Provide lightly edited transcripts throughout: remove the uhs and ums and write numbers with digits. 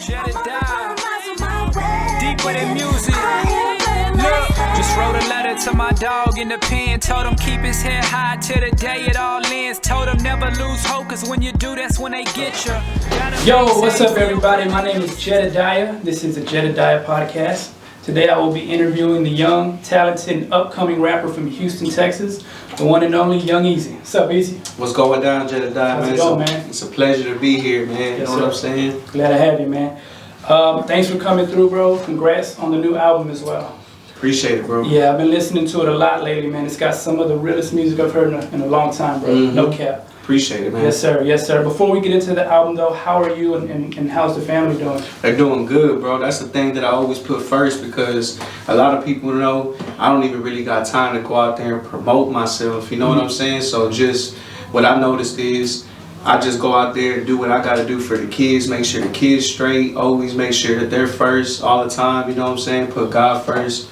Jedidiah, deeper than music. Look, just wrote a letter to my dog in the pen. Told him keep his head high till the day it all ends. Told him never lose hope, cause when you do, that's when they get you. Yo, what's up everybody? My name is Jedidiah. This is the Jedidiah Podcast. Today I will be interviewing the young, talented, and upcoming rapper from Houston, Texas, the one and only Young Easy. What's up, Easy? What's going down, Jedidiah, How's man? it going, man? It's a pleasure to be here, man. Yes, you know what I'm saying? Glad to have you, man. Thanks for coming through, bro. Congrats on the new album as well. Appreciate it, bro. Yeah, I've been listening to it a lot lately, man. It's got some of the realest music I've heard in a long time, bro. Mm-hmm. No cap. Appreciate it, man. Yes, sir. Yes, sir. Before we get into the album, though, how are you and how's the family doing? They're doing good, bro. That's the thing that I always put first because a lot of people know I don't even really got time to go out there and promote myself. You know what I'm saying? So just what I noticed is I just go out there and do what I got to do for the kids, make sure the kids straight, always make sure that they're first all the time. You know what I'm saying? Put God first.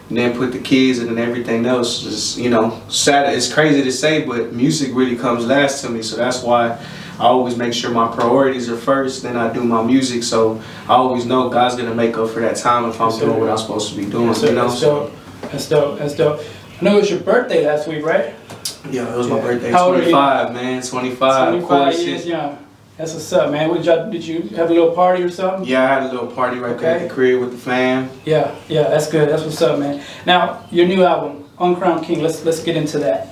And then put the kids and then everything else is, you know, sad. It's crazy to say, but music really comes last to me. So that's why I always make sure my priorities are first, then I do my music. So I always know God's going to make up for that time if I'm doing what I'm supposed to be doing. Yes, you know? That's dope. That's dope. That's dope. I know it was your birthday last week, right? Yeah, it was my birthday. How old are you? 25, man. 25. 25 years young. That's what's up, man. Did you have a little party or something? Yeah, I had a little party right there at the crib with the fam. Yeah, that's good. That's what's up, man. Now, your new album, Uncrowned King, let's get into that.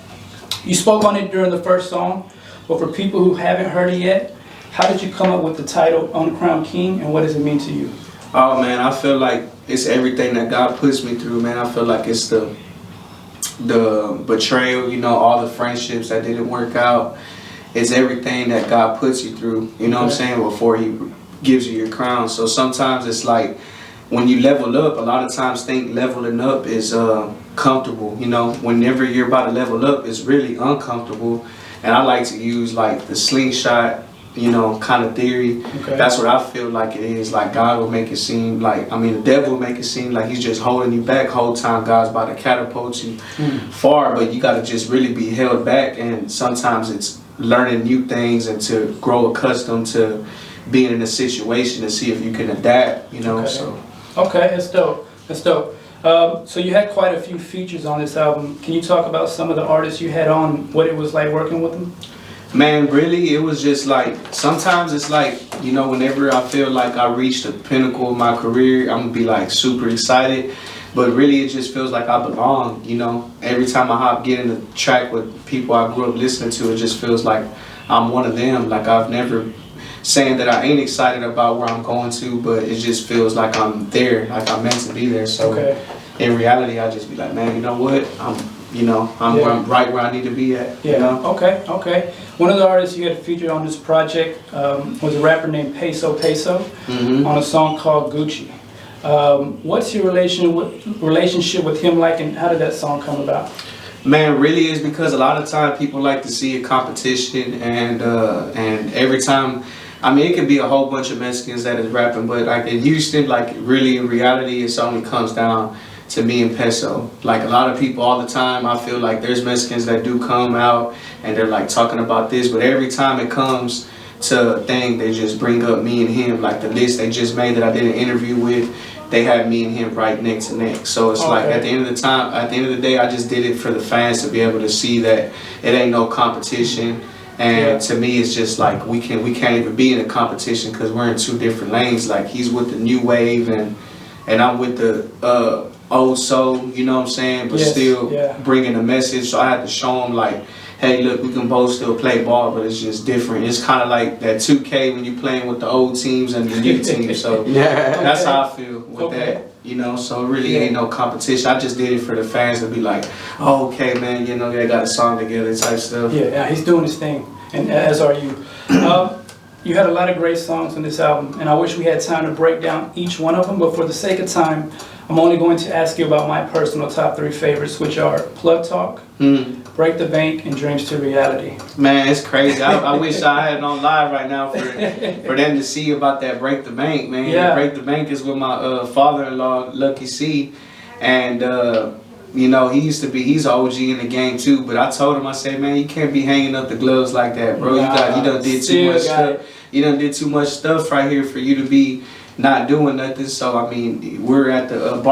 You spoke on it during the first song, but for people who haven't heard it yet, how did you come up with the title Uncrowned King, and what does it mean to you? Oh, man, I feel like it's everything that God puts me through, man. I feel like it's the betrayal, you know, all the friendships that didn't work out. It's everything that God puts you through, you know what I'm saying, before He gives you your crown. So sometimes it's like when you level up, a lot of times think leveling up is comfortable, you know. Whenever you're about to level up, it's really uncomfortable. And I like to use like the slingshot, you know, kind of theory. Okay. That's what I feel like it is. Like God will make it seem like, the devil will make it seem like he's just holding you back whole time. God's about to catapult you far, but you got to just really be held back. And sometimes it's learning new things and to grow accustomed to being in a situation to see if you can adapt, you know. Okay, that's dope. That's dope. So you had quite a few features on this album. Can you talk about some of the artists you had on, what it was like working with them? Man, really, it was just like, sometimes it's like, you know, whenever I feel like I reached the pinnacle of my career, I'm gonna be like super excited. But really, it just feels like I belong, you know. Every time I get in the track with people I grew up listening to, it just feels like I'm one of them. Like I've never saying that I ain't excited about where I'm going to, but it just feels like I'm there, like I'm meant to be there. So in reality, I just be like, man, you know what? I'm right where I need to be at. Yeah. You know? Okay. One of the artists you had featured on this project was a rapper named Peso Peso on a song called Gucci. What's your relationship with him like, and how did that song come about? Man, really is because a lot of time people like to see a competition, and every time, it could be a whole bunch of Mexicans that is rapping, but like in Houston, like really in reality, it only comes down to me and Peso. Like a lot of people all the time, I feel like there's Mexicans that do come out and they're like talking about this, but every time it comes to a thing, they just bring up me and him. Like the list they just made that I did an interview with, they had me and him right neck to neck. So it's like at the end of the day, I just did it for the fans to be able to see that it ain't no competition. And to me, it's just like we can't even be in a competition because we're in two different lanes. Like he's with the new wave and I'm with the old soul, you know what I'm saying? But still bringing a message. So I had to show him like, hey, look, we can both still play ball, but it's just different. It's kind of like that 2K when you're playing with the old teams and the new teams. So that's how I feel with that, you know. So it really ain't no competition. I just did it for the fans to be like, oh, okay, man, you know, they got a song together type stuff. Yeah, he's doing his thing, and as are you. You had a lot of great songs on this album, and I wish we had time to break down each one of them, but for the sake of time, I'm only going to ask you about my personal top 3 favorites, which are Plug Talk, Break the Bank, and Dreams to Reality. Man, it's crazy. I wish I had it on live right now for them to see about that Break the Bank, man. Yeah. Break the Bank is with my father-in-law, Lucky C, and you know, he's an OG in the game too, but I told him, I said, man, you can't be hanging up the gloves like that, bro. You done did too much stuff. You done did too much stuff right here for you to be not doing nothing. So I mean, we're at the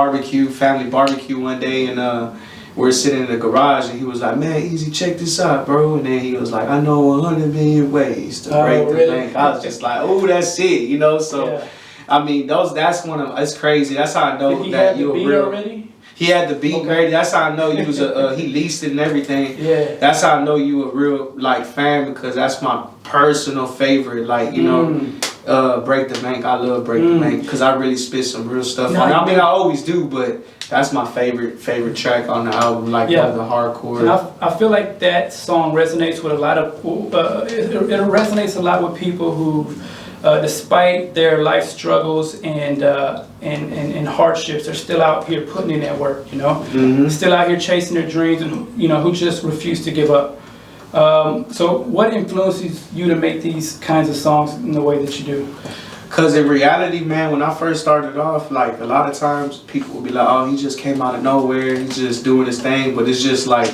family barbecue one day, and we're sitting in the garage, and he was like, "Man, Easy, check this out, bro." And then he was like, "I know 100 million ways to break the bank." I was just like, "Oh, that's it," you know. So I mean, it's crazy. That's how I know that you were real. Already? He had the beat ready. That's how I know you was he leased it and everything. Yeah. That's how I know you a real like fan, because that's my personal favorite. Like, you know, Break the Bank. I love Break the Bank because I really spit some real stuff on it. I mean, I always do, but that's my favorite track on the album. Like the hardcore. And I feel like that song resonates with a lot of it resonates a lot with people who, despite their life struggles and hardships, they're still out here putting in that work, you know? Still out here chasing their dreams, and, you know, who just refuse to give up. So what influences you to make these kinds of songs in the way that you do? Because in reality, man, when I first started off, like, a lot of times people will be like, "Oh, he just came out of nowhere, he's just doing his thing." But it's just like,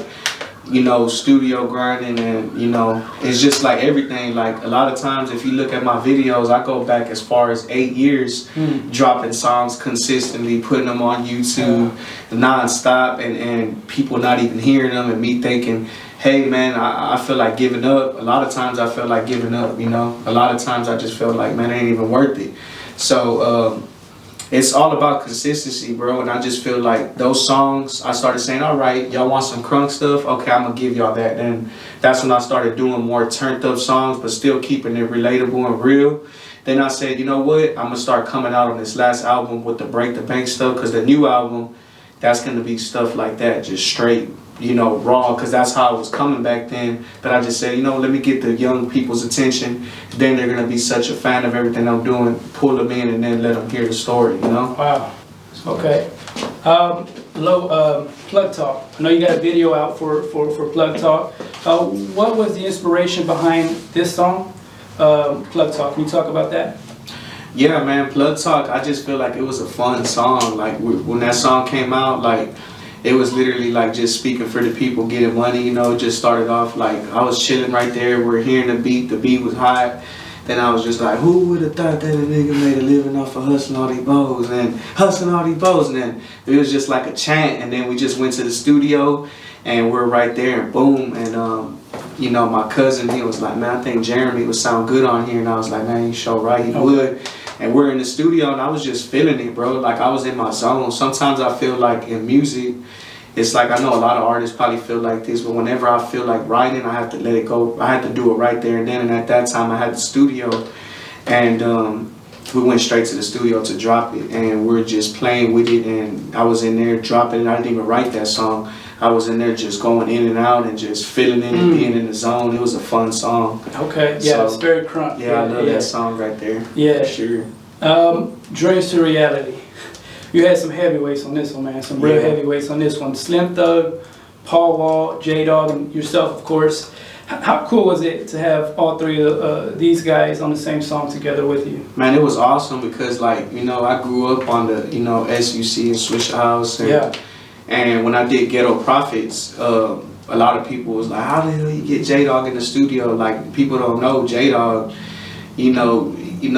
you know, studio grinding, and, you know, it's just like everything. Like, a lot of times if you look at my videos, I go back as far as 8 years, dropping songs consistently, putting them on YouTube non-stop, and people not even hearing them, and me thinking, hey man, I feel like giving up. A lot of times I feel like giving up, you know. A lot of times I just feel like, man, it ain't even worth it. So it's all about consistency, bro. And I just feel like those songs, I started saying, all right, y'all want some crunk stuff? Okay, I'm gonna give y'all that. Then that's when I started doing more turned up songs, but still keeping it relatable and real. Then I said, you know what, I'm gonna start coming out on this last album with the Break the Bank stuff, because the new album, that's gonna be stuff like that, just straight, you know, raw, because that's how it was coming back then. But I just said, you know, let me get the young people's attention. Then they're gonna be such a fan of everything I'm doing. Pull them in and then let them hear the story, you know. Wow. Okay. Plug Talk. I know you got a video out for Plug Talk. What was the inspiration behind this song, Plug Talk? Can you talk about that? Yeah, man, Plug Talk. I just feel like it was a fun song. Like when that song came out, like, it was literally like just speaking for the people, getting money, you know. Just started off like I was chilling right there. We're hearing the beat was hot. Then I was just like, who would have thought that a nigga made a living off of hustling all these bows and hustling all these bows? And then it was just like a chant. And then we just went to the studio, and we're right there, and boom. And you know, my cousin, he was like, man, I think Jeremy would sound good on here. And I was like, man, you sure right, he would. And we're in the studio, and I was just feeling it, bro. Like, I was in my zone. Sometimes I feel like in music, it's like, I know a lot of artists probably feel like this, but whenever I feel like writing, I have to let it go. I had to do it right there and then. And at that time, I had the studio, and we went straight to the studio to drop it. And we're just playing with it, and I was in there dropping it. I didn't even write that song. I was in there just going in and out and just feeling it and being in the zone. It was a fun song. Okay, yeah, so, it's very crunk. Yeah, I love that song right there. Yeah. For sure. Dreams to Reality. You had some heavyweights on this one, man. Some real heavyweights on this one. Slim Thug, Paul Wall, J-Dawg, and yourself, of course. How cool was it to have all three of these guys on the same song together with you? Man, it was awesome because, like, you know, I grew up on the, you know, SUC and Swisher House. And, and when I did Ghetto Prophets, a lot of people was like, how the hell you get J-Dawg in the studio? Like, people don't know J-Dawg, you know,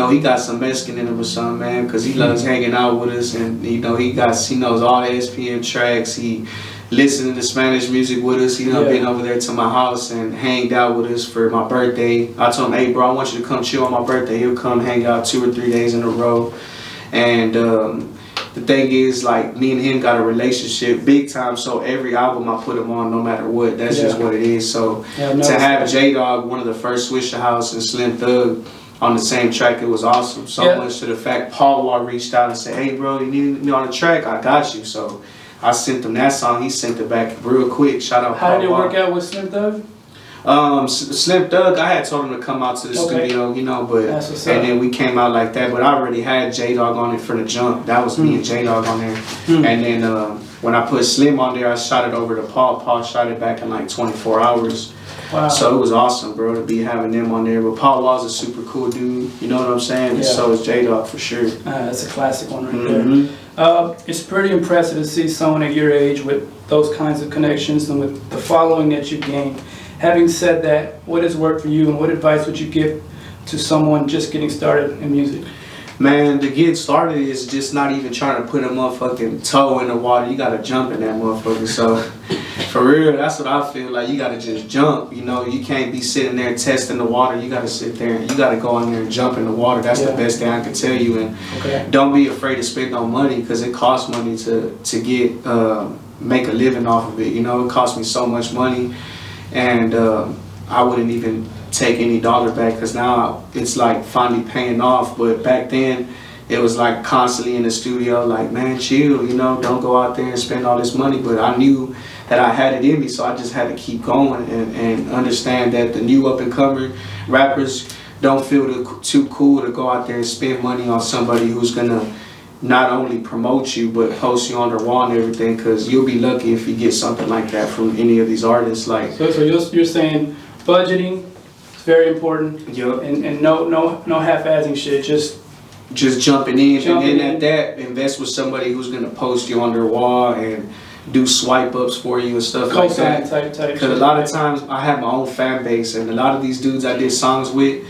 he got some Mexican in him or something, man, because he loves hanging out with us, and, you know, he knows all the SPM tracks. He listened to Spanish music with us. You know, been over there to my house and hanged out with us for my birthday. I told him, hey, bro, I want you to come chill on my birthday. He'll come hang out 2 or 3 days in a row. And the thing is, like, me and him got a relationship big time, so every album I put him on, no matter what. That's just what it is. So to have J-Dawg, one of the first Swisher House, and Slim Thug on the same track, it was awesome. So much to the fact Paul Wall reached out and said, hey, bro, you need me on the track? I got you. So I sent him that song. He sent it back real quick. Shout out Paul Wall. How did it work out with Slim Thug? Slim Thug, I had told him to come out to the studio, you know, but and then we came out like that. But I already had J-Dawg on it for the jump. That was me and J-Dawg on there. And then when I put Slim on there, I shot it over to Paul. Paul shot it back in like 24 hours. Wow. So it was awesome, bro, to be having them on there. But Paul Wall's a super cool dude, you know what I'm saying? And so is J-Dawg for sure. That's a classic one right there. It's pretty impressive to see someone at your age with those kinds of connections and with the following that you've gained. Having said that, what has worked for you, and what advice would you give to someone just getting started in music? Man, to get started is just not even trying to put a motherfucking toe in the water. You gotta jump in that motherfucker. So, for real, that's what I feel like. You gotta just jump. You know, you can't be sitting there testing the water. You gotta sit there and you gotta go in there and jump in the water. That's the best thing I can tell you. And don't be afraid to spend no money, because it costs money to get make a living off of it. You know, it cost me so much money, and I wouldn't even take any dollar back, because now it's like finally paying off. But back then it was like constantly in the studio, like, man, chill, you know, don't go out there and spend all this money. But I knew that I had it in me, so I just had to keep going and understand that the new up and coming rappers don't feel too cool to go out there and spend money on somebody who's gonna not only promote you but post you on their wall and everything, because you'll be lucky if you get something like that from any of these artists. Like, so you're saying budgeting, very important. Yep. And no half-assing shit. Just jumping in, and then at that, invest with somebody who's gonna post you on their wall and do swipe ups for you and stuff like that. Type. Because a lot of times I have my own fan base, and a lot of these dudes I did songs with,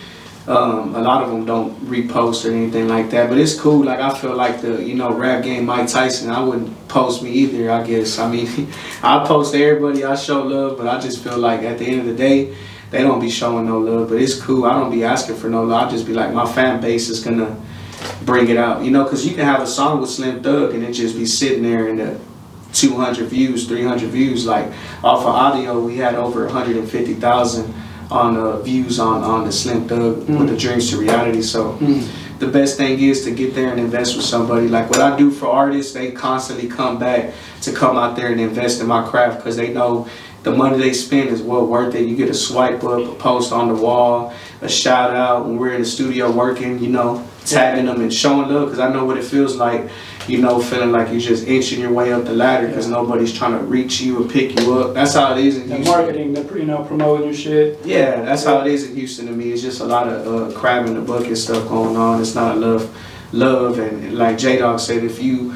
a lot of them don't repost or anything like that. But it's cool. Like, I feel like the rap game, Mike Tyson, I wouldn't post me either, I guess. I mean, I post everybody, I show love, but I just feel like at the end of the day, they don't be showing no love. But it's cool. I don't be asking for no love. I just be like, my fan base is gonna bring it out, because you can have a song with Slim Thug and it just be sitting there in the 200 views, 300 views. Like, off of audio, we had over 150,000 on views on the Slim Thug with the Dreams to Reality. So the best thing is to get there and invest with somebody. Like, what I do for artists, they constantly come back to come out there and invest in my craft, because they know the money they spend is well worth it. You get a swipe up, a post on the wall, a shout out when we're in the studio working, tagging them and showing love, because I know what it feels like, feeling like you're just inching your way up the ladder because nobody's trying to reach you or pick you up. That's how it is in Houston. Marketing, promoting your shit. Yeah, that's how it is in Houston to me. It's just a lot of crab in the bucket stuff going on. It's not love, and like J-Dawg said, if you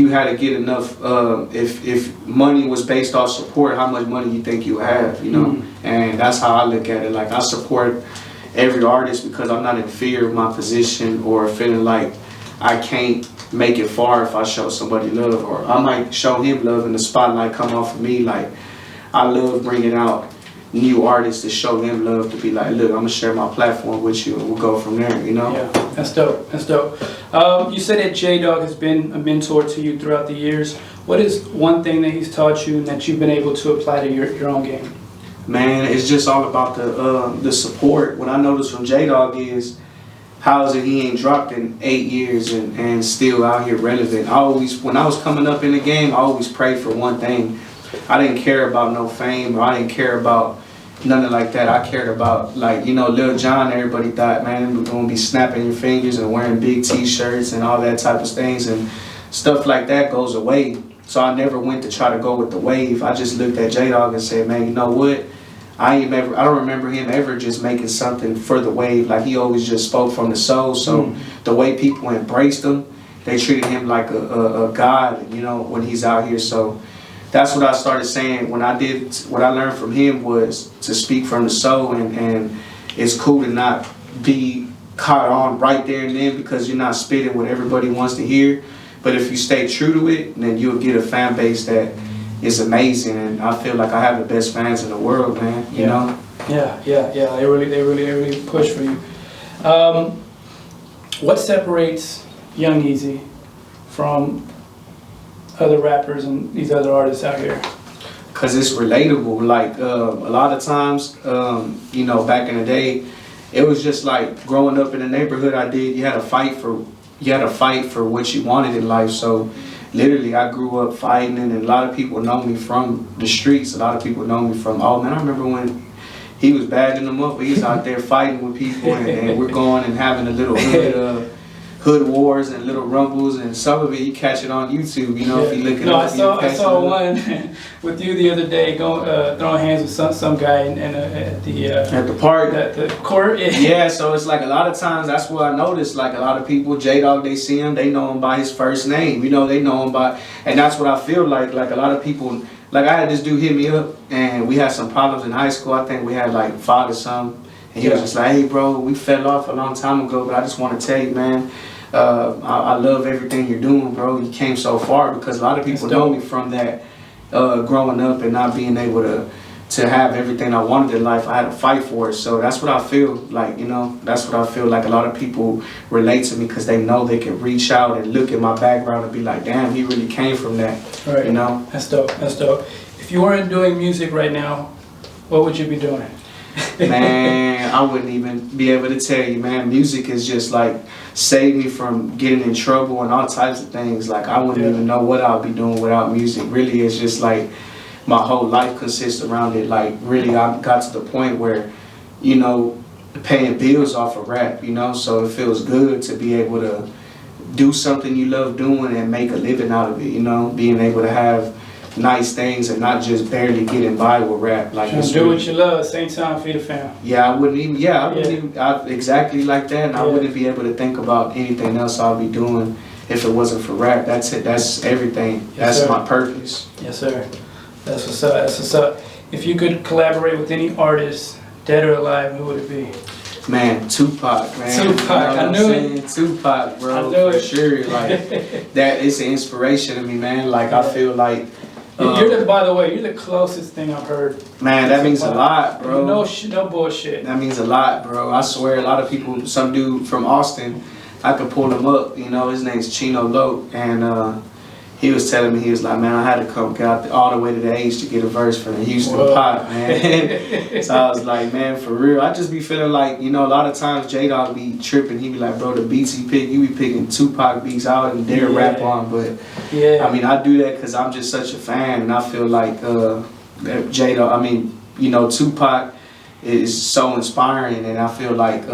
had to get enough, if money was based off support, how much money you think you have, And that's how I look at it. Like, I support every artist because I'm not in fear of my position or feeling like I can't make it far if I show somebody love, or I might show him love and the spotlight come off of me. Like, I love bringing out new artists to show them love, to be like, look, I'm gonna share my platform with you and we'll go from there, Yeah, that's dope. You said that J-Dawg has been a mentor to you throughout the years. What is one thing that he's taught you and that you've been able to apply to your own game? Man, it's just all about the support. What I noticed from J-Dawg is, how is it he ain't dropped in 8 years and still out here relevant? When I was coming up in the game, I always prayed for one thing. I didn't care about no fame, or I didn't care about nothing like that. I cared about, like, Lil Jon, everybody thought, man, we're gonna be snapping your fingers and wearing big t-shirts and all that type of things, and stuff like that goes away. So I never went to try to go with the wave. I just looked at J-Dawg and said, man, you know what? I don't remember him ever just making something for the wave. Like, he always just spoke from the soul. So the way people embraced him, they treated him like a god, when he's out here. So that's what I started saying. What I learned from him was to speak from the soul, and it's cool to not be caught on right there and then because you're not spitting what everybody wants to hear. But if you stay true to it, then you'll get a fan base that is amazing, and I feel like I have the best fans in the world, man. You know? Yeah. They really push for you. What separates Young Easy from other rappers and these other artists out here? Cause it's relatable. Like, a lot of times, back in the day, it was just like growing up in the neighborhood I did. You had to fight for what you wanted in life. So literally, I grew up fighting, and a lot of people know me from the streets. A lot of people know me from, oh man, I remember when he was bagging them up, but he's out there fighting with people, and we're going and having a little hood wars and little rumbles, and some of it you catch it on YouTube, if you look it up. I saw one with you the other day throwing hands with some guy at the park, at the court. Yeah, so it's like a lot of times that's what I noticed. Like, a lot of people, J-Dawg, they see him, they know him by his first name. They know him by, and that's what I feel like. Like, a lot of people, like, I had this dude hit me up, and we had some problems in high school. I think we had like fought or something. And he was just like, hey, bro, we fell off a long time ago, but I just want to tell you, man, I love everything you're doing, bro. You came so far, because a lot of people know me from that, growing up and not being able to have everything I wanted in life. I had to fight for it. So that's what I feel like, you know, that's what I feel like. A lot of people relate to me because they know they can reach out and look at my background and be like, damn, he really came from that, right. You know? That's dope, that's dope. If you weren't doing music right now, what would you be doing? Man, I wouldn't even be able to tell you, man. Music is just like saved me from getting in trouble and all types of things. Like I wouldn't even know what I'll be doing without music. Really, it's just like my whole life consists around it. Like really, I got to the point where, you know, paying bills off of rap, you know, so it feels good to be able to do something you love doing and make a living out of it, you know, being able to have nice things and not just barely getting by with rap. Like just do what you love, same time feed the fam. Yeah, I wouldn't even. Yeah, I wouldn't even. Exactly like that. And I wouldn't be able to think about anything else I'll be doing if it wasn't for rap. That's it. That's everything. That's my purpose. Yes, sir. That's what's up. That's what's up. If you could collaborate with any artist, dead or alive, who would it be? Man, Tupac, man. Tupac, you know I knew it. Tupac, bro, I knew for it. sure. Like that is an inspiration to me, man. Like I feel like. By the way, you're the closest thing I've heard. Man, that means a lot, bro. No bullshit. That means a lot, bro. I swear, a lot of people, some dude from Austin, I could pull him up, you know, his name's Chino Loke, and he was telling me, he was like, man, I had to come out all the way to the H to get a verse from the Houston Pop, man. So I was like, man, for real. I just be feeling like, you know, a lot of times J-Dawg be tripping. He be like, bro, the beats he pick, you be picking Tupac beats out and dare rap on. But, I mean, I do that because I'm just such a fan. And I feel like J-Dawg, I mean, you know, Tupac is so inspiring. And I feel like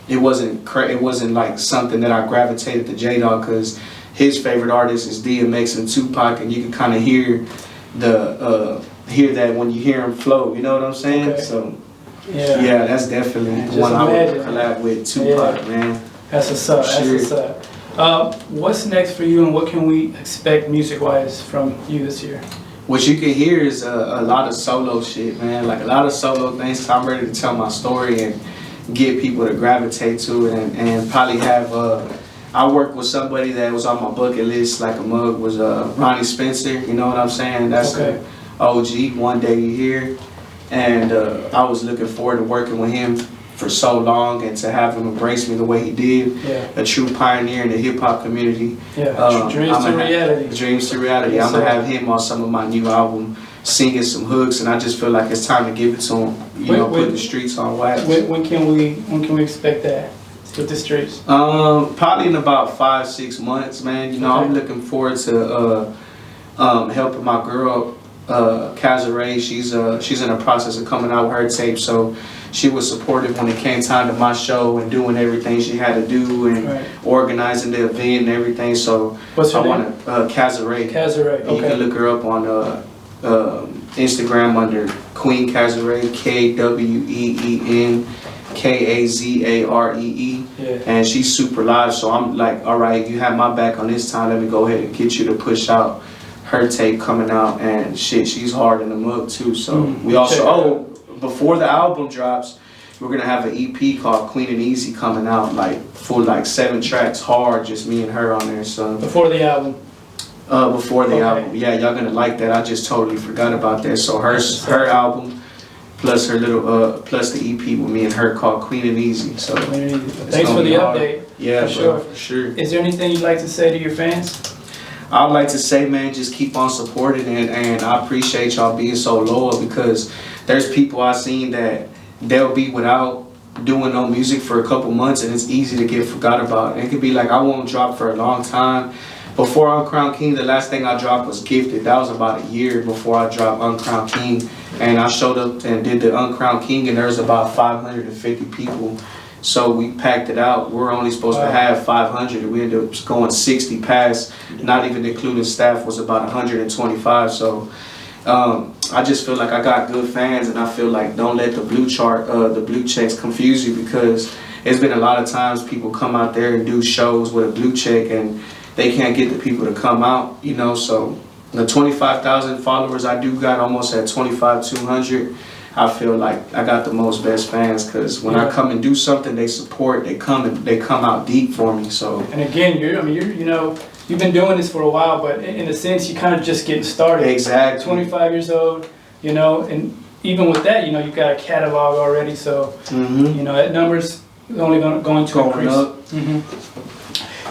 it wasn't like something that I gravitated to J-Dawg because his favorite artist is DMX and Tupac, and you can kind of hear that when you hear him flow. You know what I'm saying? Okay. So yeah, that's definitely the one I would collab with, Tupac, man. That's what's up. Sure. That's what's up. What's next for you, and what can we expect music-wise from you this year? What you can hear is a lot of solo shit, man. Like a lot of solo things. I'm ready to tell my story and get people to gravitate to it, and probably have. I worked with somebody that was on my bucket list, like a mug, was Ronnie Spencer, you know what I'm saying? That's an OG, One Day You Hear. And I was looking forward to working with him for so long and to have him embrace me the way he did. A true pioneer in the hip hop community. Dreams to reality. Dreams to reality. I'm going to have him on some of my new album, singing some hooks, and I just feel like it's time to give it to him, you know, put the streets on wax. When can we expect that? With the streets? Probably in about 5-6 months, man. You know, I'm looking forward to helping my girl, Kazare. She's in the process of coming out with her tape, so she was supportive when it came time to my show and doing everything she had to do and organizing the event and everything. So what's her name? Kazare. Kazare. Okay. You can look her up on Instagram under Queen Kazare, KWEEN. Kazaree, and she's super live, so I'm like, all right, you have my back on this time, let me go ahead and get you to push out her tape coming out, and shit, she's hard in the mug too. So we also, before the album drops, we're gonna have an EP called Queen and Easy coming out, like full, like 7 tracks, hard, just me and her on there. So before the album. Before the album, yeah, y'all gonna like that. I just totally forgot about that. So her album. Plus her little, plus the EP with me and her called Queen and Easy. So thanks for the update. Yeah, for sure. Is there anything you'd like to say to your fans? I'd like to say, man, just keep on supporting it, and I appreciate y'all being so loyal because there's people I've seen that they'll be without doing no music for a couple months, and it's easy to get forgot about. It could be like I won't drop for a long time. Before Uncrowned King, the last thing I dropped was Gifted. That was about a year before I dropped Uncrowned King. And I showed up and did the Uncrowned King, and there was about 550 people. So we packed it out. We're only supposed to have 500, and we ended up going 60 past. Not even including staff was about 125. So I just feel like I got good fans, and I feel like don't let the blue checks confuse you, because there's been a lot of times people come out there and do shows with a blue check, and they can't get the people to come out, you know. So the 25,000 followers I do got almost at 25,200. I feel like I got the most best fans because when I come and do something, they support. They come out deep for me. So. And again, you've been doing this for a while, but in a sense, you're kind of just getting started. Exactly. 25 years old, and even with that, you've got a catalog already. So, that number's only going to increase. Up.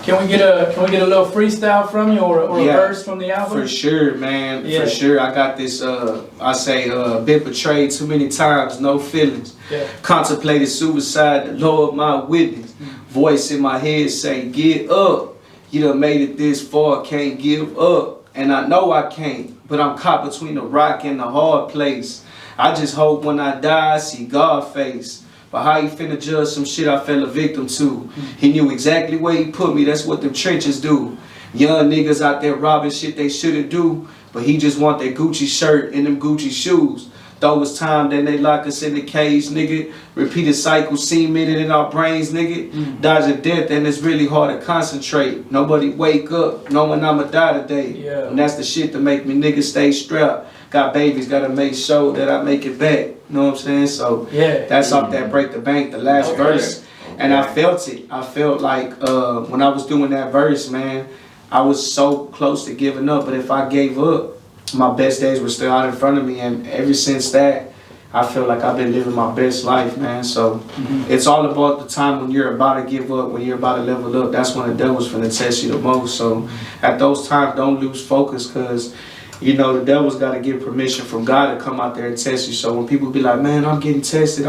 Can we get a little freestyle from you or a verse from the album? For sure, man. For sure. I got this, been betrayed too many times, no feelings. Yeah. Contemplated suicide, the Lord my witness. Voice in my head say, get up. You done made it this far, can't give up. And I know I can't, but I'm caught between the rock and the hard place. I just hope when I die, I see God's face. But how he finna judge some shit I fell a victim to? He knew exactly where he put me, that's what them trenches do. Young niggas out there robbing shit they shouldn't do, but he just want that Gucci shirt and them Gucci shoes. Though it's time, then they lock us in the cage, nigga. Repeated cycles cemented in our brains, nigga. Dodge of death, and it's really hard to concentrate. Nobody wake up knowing I'ma die today. Yeah. And that's the shit to make me niggas stay strapped. Got babies, gotta make sure that I make it back. You know what I'm saying? So that's off that Break the Bank, the last verse. And I felt it. I felt like when I was doing that verse, man, I was so close to giving up. But if I gave up, my best days were still out in front of me. And ever since that, I feel like I've been living my best life, man. So it's all about the time when you're about to give up, when you're about to level up. That's when the devil's finna test you the most. So at those times, don't lose focus, because the devil's got to get permission from God to come out there and test you. So when people be like, man, I'm getting tested.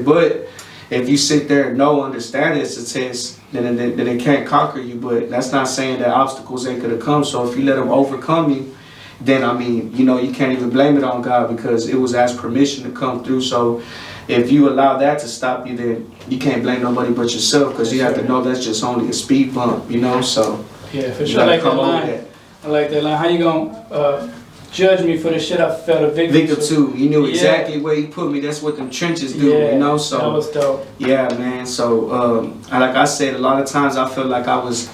But if you sit there and understand it's a test, then they can't conquer you. But that's not saying that obstacles ain't going to come. So if you let them overcome you, then, you can't even blame it on God, because it was asked permission to come through. So if you allow that to stop you, then you can't blame nobody but yourself, because you have to know that's just only a speed bump, So yeah, for sure. I like that line. How you gonna judge me for the shit I felt a victim to? You knew exactly where you put me. That's what them trenches do, So that was dope. Yeah, man. So like I said, a lot of times I felt like I was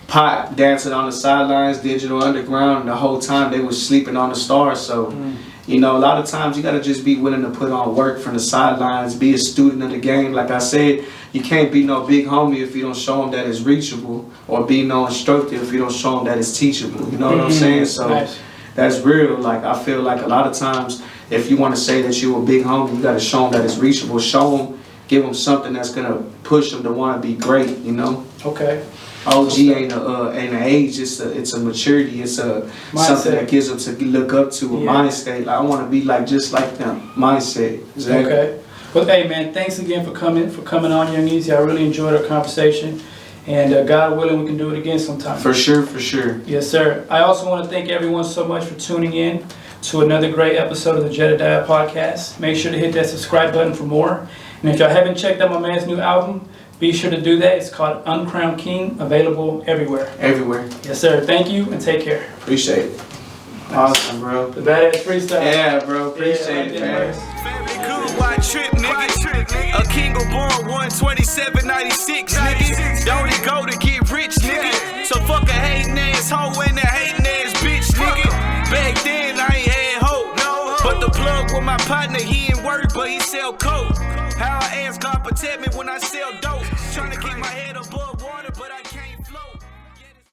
pot dancing on the sidelines, digital underground, and the whole time they was sleeping on the stars. So a lot of times you gotta just be willing to put on work from the sidelines, be a student of the game. Like I said, you can't be no big homie if you don't show them that it's reachable, or be no instructor if you don't show them that it's teachable. You know what I'm saying? So that's real. Like, I feel like a lot of times, if you want to say that you're a big homie, you got to show them that it's reachable. Show them, give them something that's gonna push them to want to be great. Okay. OG ain't an age. It's a maturity. It's a something that gives them to look up to, a mind state. Like, I want to be just like them. Mindset. Exactly. Okay. Well, hey man, thanks again for coming on, Young Easy. I really enjoyed our conversation, and God willing, we can do it again sometime. For sure, for sure. Yes, sir. I also want to thank everyone so much for tuning in to another great episode of the Jedidiah Podcast. Make sure to hit that subscribe button for more. And if y'all haven't checked out my man's new album, be sure to do that. It's called Uncrowned King, available everywhere. Everywhere. Yes, sir. Thank you, and take care. Appreciate it. Awesome, bro. The badass freestyle. Yeah, bro. Appreciate it, man. Why trip, nigga? A king was born 12796, nigga. Don't it go to get rich, nigga? So fuck a hating ass hoe and a hating ass bitch, nigga. Back then I ain't had hope, but the plug with my partner, he ain't work, but he sell coke. How I ask God protect me when I sell dope, trying to keep my head above.